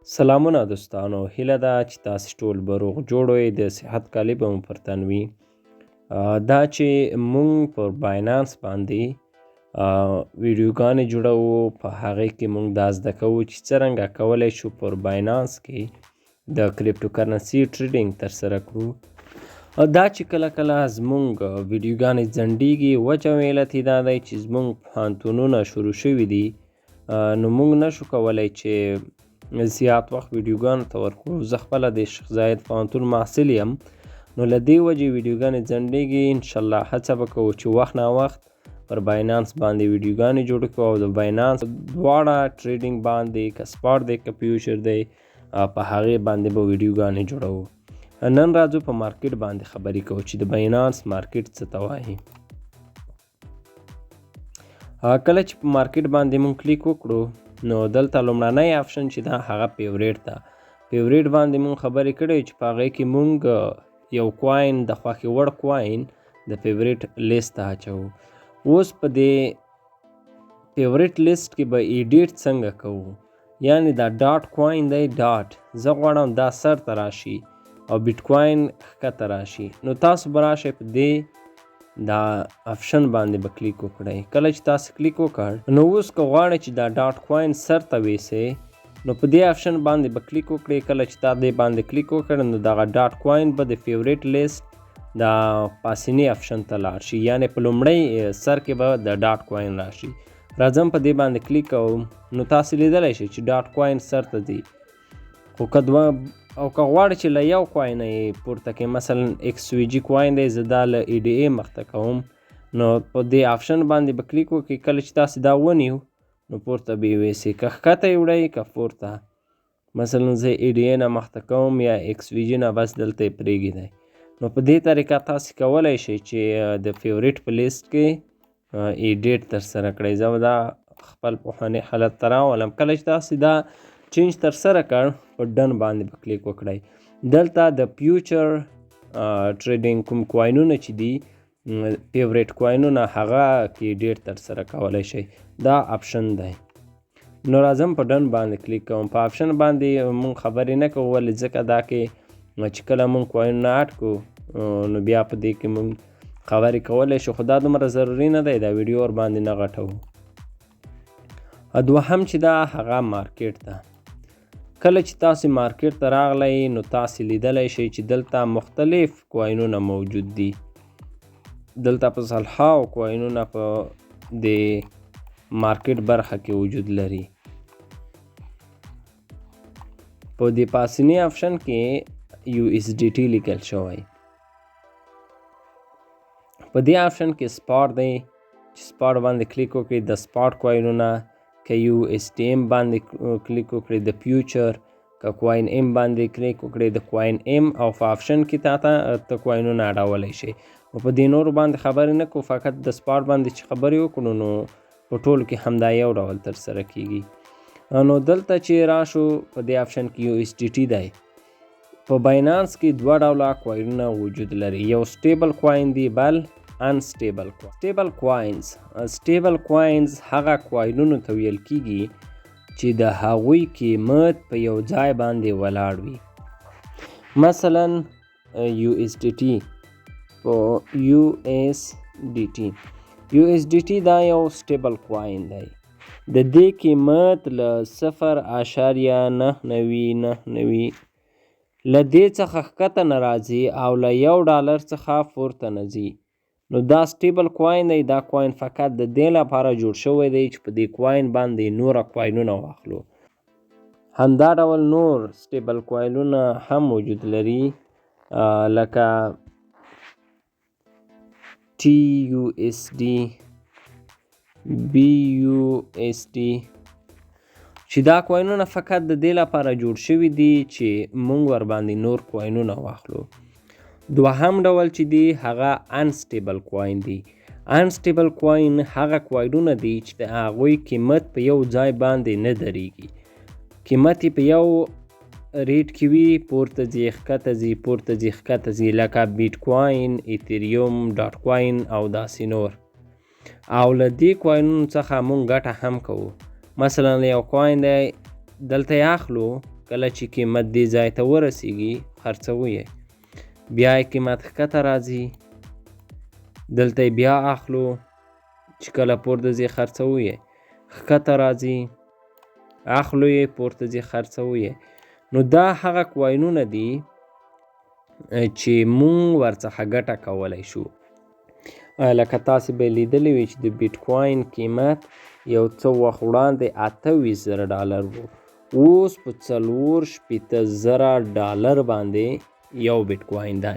سلامونه دوستانو، هیله ده چې تاسې ټول به روغ جوړ وئ، د صحت کالي به مو پر تن وي. دا چې مونږ پر باینانس باندې ویډیوګانې جوړوو، په هغې کې مونږ دا زده کوو چې څرنګه کولی شو پر باینانس کې د کریپټو کرنسي ټریډینګ ترسره کړو. دا چې کله کله زمونږ ویډیوګانې ځنډیږي، وجه او علت یې دا دی چې زمونږ پوهنتونونه شروع شوي دي، نو مونږ نشو کولی چې زیات وخت ویډیوګانو ته ورکړو. زه خپله د شیخ زاید پوهنتون محصل یم، نو له دې وجې ویډیوګانې ځنډیږي. انشاءالله هڅه به کوو چې وخت نا وخت پر باینانس باندې ویډیوګانې جوړې کړو او د باینانس دواړه ټریډینګ باندې که سپاټ دی که فیوچر دی په هغې باندې به ویډیوګانې جوړوو. نن راځو په مارکیټ باندې خبرې کوو چې د باینانس مارکیټ څه ته وایي. کله چې په مارکیټ باندې مونږ کلیک وکړو، نو دلته لومړنی آپشن چې ده هغه فیوریټ ده. فیوریټ باندې مونږ خبرې کړې چې په هغې کې مونږ یو کوین د خوښې وړ کوین د فیوریټ لیست ته اچوو. اوس په دې فیوریټ لیست کې به ایډیټ څنګه کوو، یعنې دا ډاټ کوین دی، ډاټ زه غواړم دا سر ته راشي او بیټ کوین ښکته راشي. نو تاسو به راشئ په دې دا آپشن باندې به کلیک وکړئ. کله چې تاسو کلیک وکړ، نو اوس که غواړئ چې دا ډاټ کوین سر ته ویسئ، نو په دې آپشن باندې به کلیک وکړئ. کله چې تا دې باندې کلیک وکړ، نو دغه ډاټ کوین به د فیوریټ لیست دا پاسیني آپشن ته لاړ شي، یعنې په لومړی سر کې به د ډاټ کوین راشي. راځم په دې باندې کلیک کوم، نو تاسو لیدلی شئ چې ډاټ کوین سر ته ځي. خو که که غواړئ چې له یو کوین یې پورته کړئ، مثلا ایکس وي جي کوین دی، زه دا له ای ډي ای مخته کوم، نو په دې آپشن باندې به کلیک وکړئ. کله چې تاسو دا ونیو، نو پورته به یې ویسئ، که ښکته یې وړئ که پورته. مثلا زه ای ډي ای نه مخته کوم یا ایکس وي جي نه، بس دلته یې پرېږدئ. نو په دې طریقه تاسو کولی شئ چې د فیوریټ په لیست کې ایډیټ ترسره کړئ. زه به دا خپل پخواني حالت ته راولم. کله چې تاسو دا چینج ترسره کړ، په ډن باندې به کلیک وکړئ. دلته د فیوچر ټریډینګ کوم کوینونه چې دي، فیوریټ کوینونه، هغه کې ډیر ترسره کولی شئ. دا آپشن دی. نو راځم په ډن باندې کلیک کوم. په آپشن باندې مونږ خبرې نه کوو، ولې ځکه دا کې چې کله مونږ کوینونه اډ کړو، نو بیا په دې کې مونږ خبرې کولی شو، خو دا دومره ضروري نه دی، دا ویډیو ور باندې نه غټوو. دوهم چې دا هغه مارکیټ ده. کله چې تاسو مارکیټ ته راغلی، نو تاسو لیدلی شئ چې دلته مختلف کوینونه موجود دي. دلته په سلهاو کوینونه په د مارکیټ برخه کې وجود لري. په دې پاسنی آپشن کې یو اس ډي ټي لیکل شوی. په دې آپشن کې سپاټ دی، چې سپاټ باندې کلیک وکړئ، د سپاټ کوینونه که یو اس ټي ایم باندې کلیک وکړئ، د فیوچر که کوین ایم باندې کلیک وکړئ، د کوین ایم، او په آپشن کې ته کوینونه اډولی شئ. په دې نورو باندې خبرې نه کوو، فقط د سپاټ باندې چې خبرې وکړو، نو په ټولو کې همدا یو ډول ترسره کیږي. نو دلته چې راشو، په دې آپشن کې یو اس ډي ټي دی. په باینانس کې دوه ډوله کوینونه وجود لري، یو سټیبل کوین دی، بل انسټیبل کوین. سټیبل کوینز هغه کوینونو ته ویل کیږي چې د هغوی قیمت په یو ځای باندې ولاړ وي. مثلا یو اس ډي ټي، په یو اس ډي ټي دا یو سټیبل کوین دی. د دې قیمت له 0.999 له دې څخه ښکته نه راځي او له $1 څخه پورته نه ځي. نو دا سټیبل کوین دی. دا کوین فقط د دې لپاره جوړ شوی دی چې په دې کوین باندې نوره کوینونه واخلو. همدا ډول نور سټیبل کوینونه هم وجود لري، لکه TUSD، BUSD، چې دا کوینونه فقط د دې لپاره جوړ شوي دي چې مونږ ور باندې نور کوینونه واخلو. دوهم ډول چې دی هغه انسټیبل کوین دی. انسټیبل کوین هغه کوینونه دي چې د هغوی قیمت په یو ځای باندې نه درېږي. قیمت یې په یو ریټ کې وي، پورته ځي ښکته ځي، پورته ځي ښکته ځي، لکه بیټ کوین، ایتریوم، ډاټ کوین او داسې نور. او له دې کوینونو څخه مونږ ګټه هم کوو. مثلا یو کوین دی، دلته یې اخلو، کله چې قیمت دې ځای ته ورسیږي خرڅوي یې. بیا یې قیمت ښکته راځي، دلته یې بیا اخلو، چې کله پورته ځي خرڅوي یې، ښکته راځي اخلو یې، پورته ځي خرڅوي یې. نو دا هغه کوینونه دي چې مونږ ورڅخه ګټه کولی شو. لکه تاسې به لیدلی وي چې د بیټکوین قیمت یو څه وخت وړاندې $28,000 و، اوس په $40,000 باندې یو بیټکوین ده.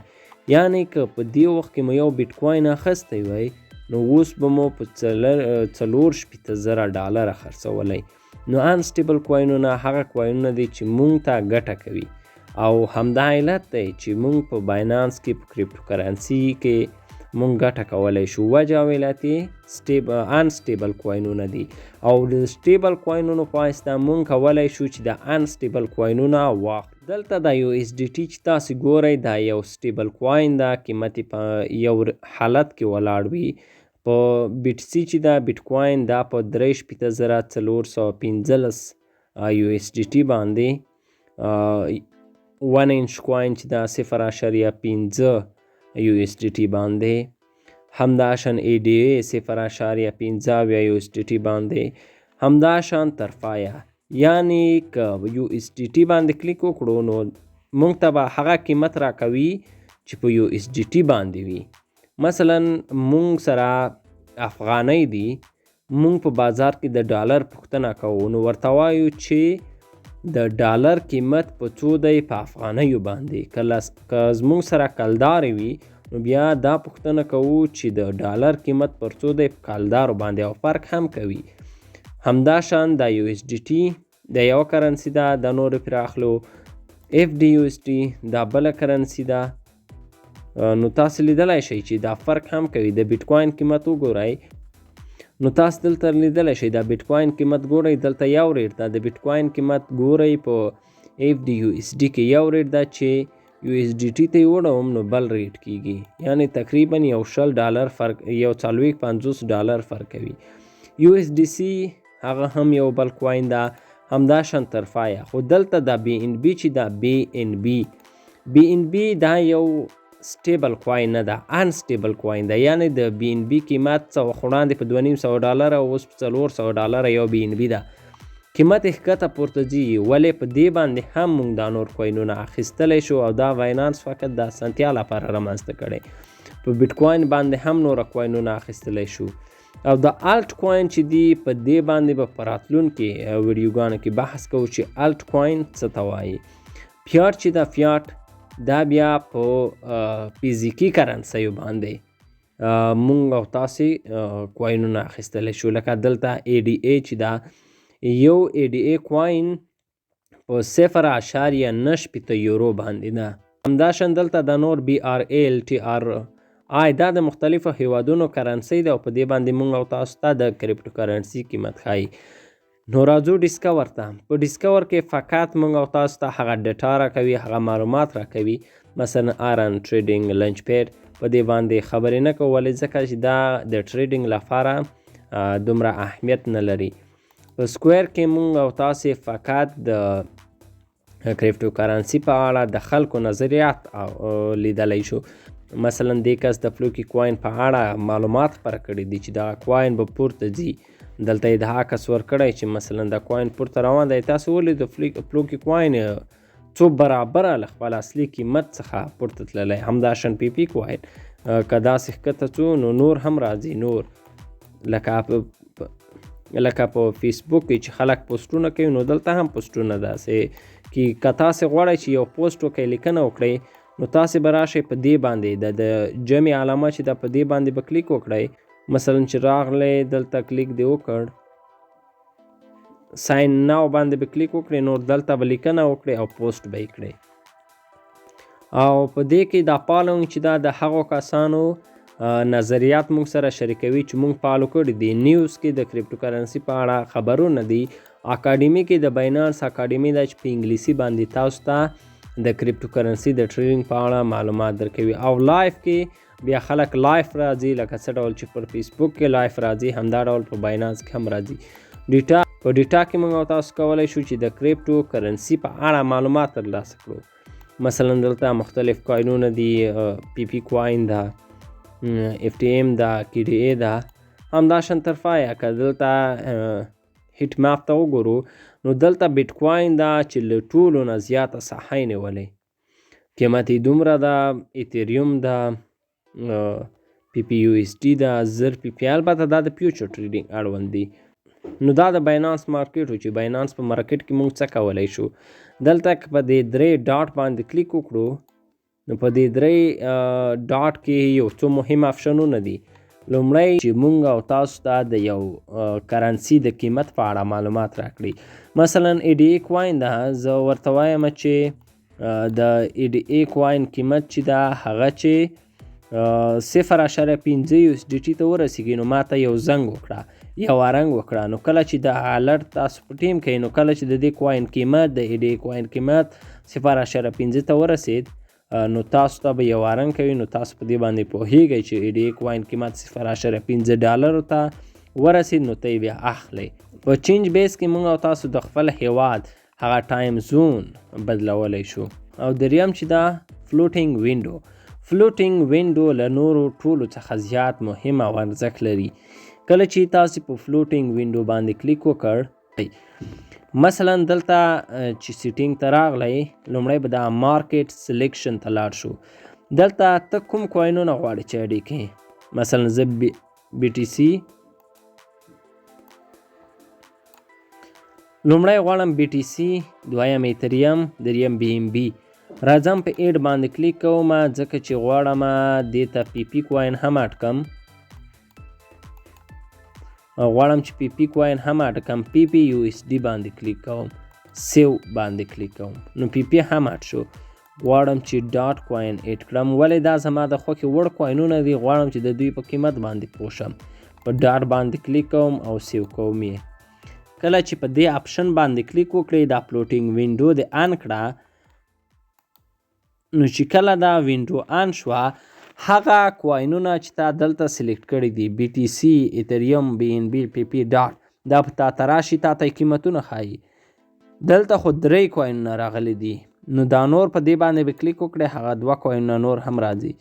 یعنی که په دې وخت کې مو یو بیټکوین اخیستی وی نو اوس به مو په $40,000 خرڅولی. نو انسټیبل کوینونه هغه کوینونه دي چې مونږ ته ګټه کوي، او همدا علت دی چې مونږ په باینانس کې په کریپټو کرنسي کې مونږ ګټه کولی شو. وجه او علت یې انسټیبل کوینونه دي، او د سټیبل کوینونو په واسطه مونږ کولی شو چې د انسټیبل کوینونه واخلو. دلته دا USDT چې تاسې ګورئ دا یو سټیبل کوین ده، قیمت یې په یو حالت کې ولاړ وي. په BTC چې دا بیټکوین دا په 63,415 USDT باندې، 1 انچ کوین چې دا 0.5 USDT باندې، همداشان ADA 0.15 USDT باندې، همداشان ترفایه. یعنی که USDT باندې کلیک وکړو نو مونږ ته به هغه قیمت راکوي چې په USDT باندې وي. مثلا مونږ سره افغانۍ دي، مونږ په بازار کې د ډالر پوښتنه کوو، نو ورته وایو چې د ډالر قیمت په څو دی په افغانیو باندې. که زمونږ سره کلدارې وي نو بیا دا پوښتنه کوو چې د ډالر قیمت پر څو دی په کلدارو باندې، او فرق هم کوي. همداشان دا USDT د یو کرنسي ده، د نورو پرې اخلو. FDUSD دا بله کرنسي ده. نو تاسې لیدلی شئ چې دا فرق هم کوي. د بیټکوین قیمت وګورئ نو تاسې دلته لیدلی شئ دا بیټکوین قیمت ګورئ، دلته یو ریټ ده. د بیټکوین قیمت ګورئ په FDUSD کې یو ریټ ده، چې USDT ته یې وړوم نو بل ریټ کیږي. یعنی تقریبا یو $40 فرق، یو $40-50 فرق کوي. USDC هغه هم یو بل کوین ده، همداشان ترفایه. خو دلته دا BNB چې دا BNB دا یو سټیبل کوین نه ده، انسټیبل کوین ده. یعنی د BNB قیمت څه وخت وړاندې په $2.5 او اوس په $400 یو BNB ده. قیمت یې ښکته پورته ځي، ولې په دې باندې هم مونږ دا نور کوینونه اخیستلی شو، او دا باینانس فقط د اسانتیا لپاره رامنځته کړی. په بیټکوین باندې هم نور کوینونه اخیستلی شو. او د الټ کوین چې دی په دې باندې به په راتلونکي ویډیوګانو کې بحث کوو چې الټ کوین څه ته وایي. فیاټ چې دا فیاټ دا بیا په فزیکي کرنسیو باندې مونږ او تاسې کوینونه اخیستلی شو. لکه دلته ADA چې دا یو ADA کوین په 0.9 یورو باندې ده. همداشان دلته د نور BRALTRI دا د مختلفو هیوادونو کرنسي ده، او په دې باندې مونږ او تاسو ته د کریپټو کرنسي قیمت ښایي. نو راځو ډیسکور ته. په ډیسکور کې فقط مونږ او تاسو ته هغه ډیټا راکوي، هغه معلومات راکوي. مثلا آرن ټریډینګ لنچ پیډ په دې باندې خبرې نه کوو، ولې ځکه چې دا د ټریډینګ لپاره دومره اهمیت نه لري. په سکویر کې مونږ او تاسې فقط د کریپټو کرنسي په اړه د خلکو نظریات لیدلی شو. مثلا دې کس د فلوکی کوین په اړه معلومات خپاره کړي دي چې دا کوین به پورته ځي. دلته یې د عکس ورکړی چې مثلا دا کوین پورته روان دی. تاسو ولې د فلوکی کوین څو برابره له خپل اصلي قیمت څخه پورته تللی. همداشان PP کوین که داسې ښکته څو نو نور هم راځي. نور لکه په فیسبوک کې چې خلک پوسټونه کوي نو دلته هم پوسټونه داسې کې. که تاسې غواړئ چې یو پوسټ وکړئ، لیکنه وکړئ، نو تاسې به راشئ په دې باندې د جمع علامه چې دا په دې باندې به کلیک وکړئ. مثلا چې راغلی دلته کلیک دی وکړ، ساین ناو باندې به کلیک وکړئ، نو دلته به لیکنه وکړئ او پوسټ به یې کړئ. او په دې کې دا فالوینګ چې دا د هغو کسانو نظریات مونږ سره شریکوي چې مونږ فالو کړي دي. نیوز کې د کریپټو کرنسي په اړه خبرونه دي. اکاډمي کې د باینانس اکاډمي ده چې په انګلیسي باندې تاسو ته د کریپټو کرنسي د ټریډینګ په اړه معلومات درکوي. او لایف کې بیا خلک لایف راځي، لکه څه ډول چې پر فیسبوک کې لایف راځي همدا ډول په باینانس کې هم راځي. په ډیټا کې موږ او تاسو کولی شو چې د کریپټو کرنسي په اړه معلومات ترلاسه کړو. مثلا دلته مختلف کوینونه دي، پی پی کوین ده، اف ټي ایم ده، کی ډي ای ده، همداشان طرفه یا که دلته هیټ میپ ته وګورو نو دلته بیټ کوین ده چې له ټولو نه زیاته ساحه یې نیولې، قیمت یې دومره ده. ایتریوم ده، پی پی یو اس ډي ده، زر پی پی، البته دا د فیوچر ټریډینګ اړوند دي. نو دا د باینانس مارکیټ و چې باینانس په مارکیټ کې موږ څه کولی شو. دلته که په دې 3 ډاټ باندې کلیک وکړو نو په دې 3 ډاټ کې یو څو مهم آپشنونه دي. لومړی چې موږ او تاسو ته د یو کرنسي د قیمت په اړه معلومات راکړي. مثلا ای ډي ای کوین ده، زه ورته وایم چې د ای ډي ای کوین قیمت چې ده هغه چې 0.5 یو اس ډي ټي ته ورسیږي نو ماته یو زنګ وکړه، یو رنګ وکړه. نو کله چې د الرټ تاسو په ټیم کوي نو کله چې د دې کوین قیمت د ای ډي ای کوین قیمت 0.5 ته ورسید نو تاسو ته به یو رنګ کوي. نو تاسو په دې باندې پوهیږئ چې ای ډي ای کوین قیمت 0.5 ډالرو ته ورسید نو ته یې بیا اخلئ. په چینج بیس کې موږ او تاسو د خپل هیواد هغه ټایم زون بدلولی شو. او دریم چې دا فلوټینګ وینډو. فلوټینګ وینډو له نورو ټولو څخه زیات مهم او ارزښت لري. کله چې تاسو په فلوټینګ وینډو باندې کلیک وکړ، مثلا دلته چې سیټینګ ته راغلی، لومړی به د مارکیټ سلیکشن ته لاړ شو. دلته ته کوم کوینونه غواړې چې اډ کړې. مثلا زه بی ټي سی لومړی غواړم، بی ټي سی، دویم ایتریم، دریم بی ام بی. راځم په ایډ باندې کلیک کوم ځکه چې غواړم دې ته پی پی کوین هم اډ کم. غواړم چې پی پی کوین هم اډ کم. پی پی یو اس ډي باندې کلیک کوم، سیو باندې کلیک کوم نو پی پی هم اډ شو. غواړم چې ډاټ کوین اډ کړم، ولې دا زما د خوښې وړ کوینونه دي، غواړم چې د دوی په قیمت باندې پوه شم. په ډاټ باندې کلیک کوم او سیو کوم یې. کله چې په دې آپشن باندې کلیک وکړئ دا فلوټینګ وینډو دې آن کړه، نو چې کله دا وینډو آن شوه هغه کوینونه چې تا دلته سلیکټ کړي دي، بی ټي سی، ایتریم، بی ان بی، پی پی ډاټ، دا په تا ته راشي، تا ته قیمتونه ښایي. دلته خو 3 کوینونه راغلي دي، نو دا نور په دې باندې به کلیک وکړئ، هغه 2 کوینونه نور هم راځي.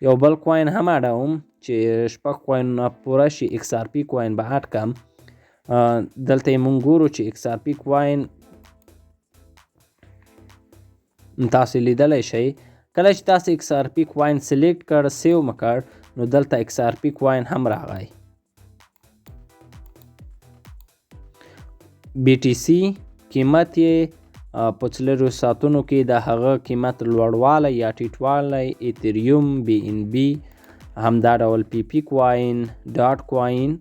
یو بل کوین هم اډوم چې 6 کوینونه پوره شي. ایکس آر پی کوین به اډ کم. دلته یې مونږ ګورو چې ایکس آر پی کوین تاسو لیدلی شئ. کله چې تاسو ایکس آر پی کوین سلیکټ کړ، سیو مکړ، نو دلته ایکس آر پی کوین هم راغی. بی ټي سی قیمت یې په 4 ساعتونو کې د هغه قیمت لوړوالی یا ټیټوالی، ایتریوم، بی ان بی، همدا ډول پی پی کوین، ډاټ کوین،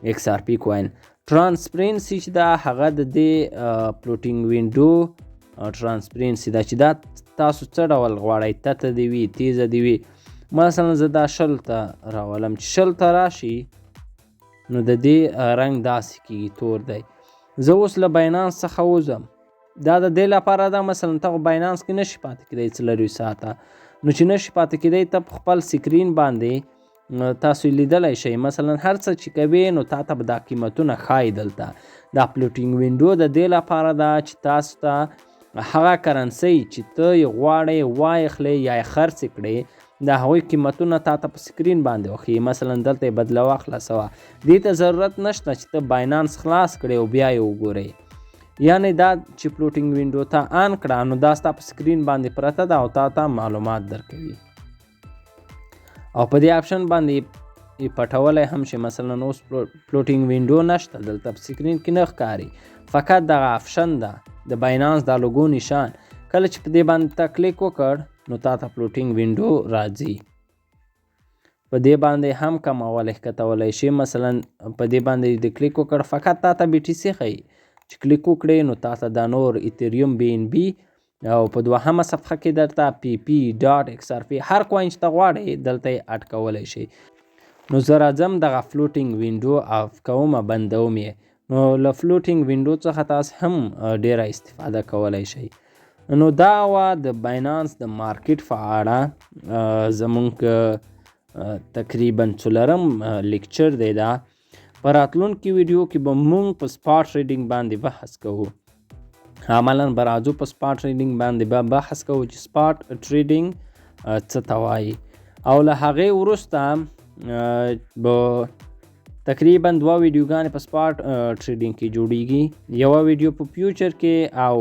ایکس آر پی کوین. ترانسپرنسي چې دا هغه د دې فلوټینګ وینډو ترانسپرنسي ده چې دا تاسو څه ډول غواړئ، تته دې وي، تیزه دې وي. مثلا زه دا 10 ته راولم، چې 10 ته راشي نو د دې رنګ داسې کېږي، تور دی. زه اوس له باینانس څخه وځم، دا د دې لپاره ده مثلا ته باینانس کې نشي پاتې کېدی 4 ساعته، نو چې نشي پاتې کېدی ته په خپل سکرین باندې تاسو لیدلی شئ. مثلا هر څه چې کوي نو تا ته به دا قیمتونه ښایي. دلته دا فلوټینګ وینډو د دې لپاره ده چې تاسو ته هغه کرنسۍ چې ته یې غواړئ واخلئ یا یې خرڅ کړئ، د هغوی قیمتونه تا ته په سکرین باندې وښیي. مثلا دلته یې بدلوه، خلاصوه. دې ته ضرورت نشته چې ته باینانس خلاص کړئ او بیا یې وګورئ. یعنی دا چې فلوټینګ وینډو ته آن کړه نو دا ستا په سکرین باندې پرته ده او تا ته معلومات درکوي. او په دې آپشن باندې پټولی هم شي. مثلا اوس فلوټینګ وینډو نشته، دلته په سکرین کې نه ښکاري، فقط دغه آپشن ده د باینانس دا لوګو نشان. کله چې په دې باندې تا کلیک وکړ نو تا ته فلوټینګ وینډو راځي. په دې باندې هم کمولی ښکتولی شي. مثلا په دې باندې د کلیک وکړ، فقط تا ته بی ټي سی ښیي. چې کلیک وکړې نو تا ته دا نور ایتریوم، بی ان بی او په 2مه صفحه کې درته پی پی، ډاټ، ایکس آر پی، هر کوین چې ته غواړئ دلته یې اډ کولی شئ. نو زه راځم دغه فلوټینګ وینډو آف کوم، بندوم یې. نو له فلوټینګ وینډو څخه تاسو هم ډیره استفاده کولی شئ. نو دا وه د باینانس د مارکیټ په اړه زمونږ تقریبا 4م لیکچر دی دا. په راتلونکي ویډیو کې به مونږ په سپاټ ټریډینګ باندې بحث کوو. عملاً به راځو په سپاټ ټریډینګ باندې به بحث کوو چې سپاټ ټریډینګ څه ته وایي، او له هغې وروسته به تقریبا 2 ویډیوګانې په سپاټ ټریډینګ کې جوړیږي، یوه ویډیو په فیوچر کې او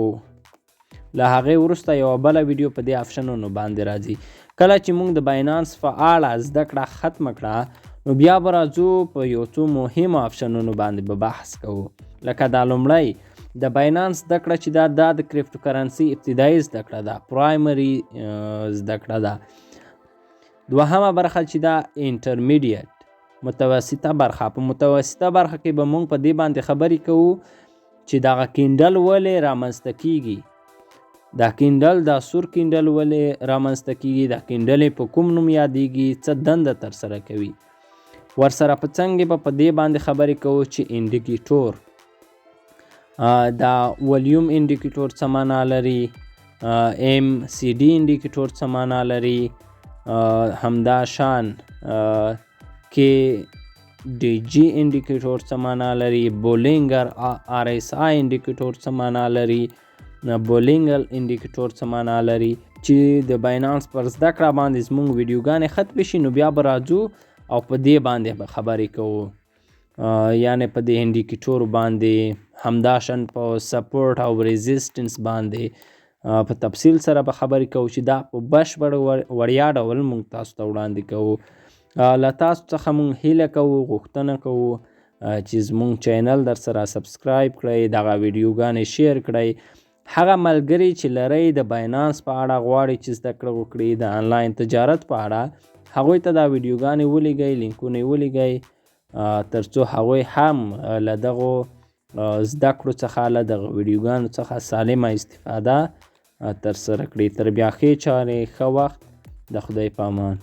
له هغې وروسته یوه بله ویډیو په دې آپشنونو باندې راځي. کله چې موږ د باینانس په اړه زده کړه ختمه کړه نو بیا به راځو په یو څو مهمو آپشنونو باندې به بحث کوو، لکه دا لومړی د باینانس زده کړه چې دا د کریپټو کرنسي ابتدایي زده کړه ده، پرایمري زده کړه ده. دوهمه برخه چې دا انټرمیډیټ متوسطه برخه، په متوسطه برخه کې به موږ په دې باندې خبرې کوو چې دغه کینډل ولې رامنځته کیږي، دا کینډل دا سور کینډل ولې رامنځته کیږي، دا کینډل په کوم نوم یادیږي، څه دنده ترسره کوي. ورسره په څنګ به په دې باندې خبرې کوو چې انډیکیټور دا ولیوم انډیکیټور څه معنا لري، ایم سی ډي انډیکیټور څه معنا لري، همدا شان کې ډي جي انډیکیټور څه معنا لري، بولینګر آر ایس آی انډیکیټور څه معنا لري، بولینګل انډیکیټور څه معنا لري. چې د باینانس پر زده کړه باندې زموږ ویډیوګانې ختمې شي نو بیا به راځو او په دې باندې به خبرې کوو، یعنې په دې انډیکیټور باندې، همدا شان په سپورټ او ریزیسټنس باندې په تفصیل سره به خبرې کوو چې دا په بشپړ وړیا ډول موږ تاسو ته وړاندې کوو. له تاسو څخه موږ هیله کوو، غوښتنه کوو چې زموږ چینل در سره سبسکرایب کړئ، دغه ویډیوګانې شیر کړئ. هغه ملګري چې لرئ د باینانس په اړه غواړي چې زده کړه وکړي، د آنلاین تجارت په اړه، هغوی ته دا ویډیوګانې ولیږئ، لینکونه یې ولیږئ، تر څو هغوی هم له دغو زده کړو څخه، له دغه ویډیوګانو څخه سالمه استفاده ترسره کړي. تر بیا ښې چارې، ښه وخت، د خدای په امان.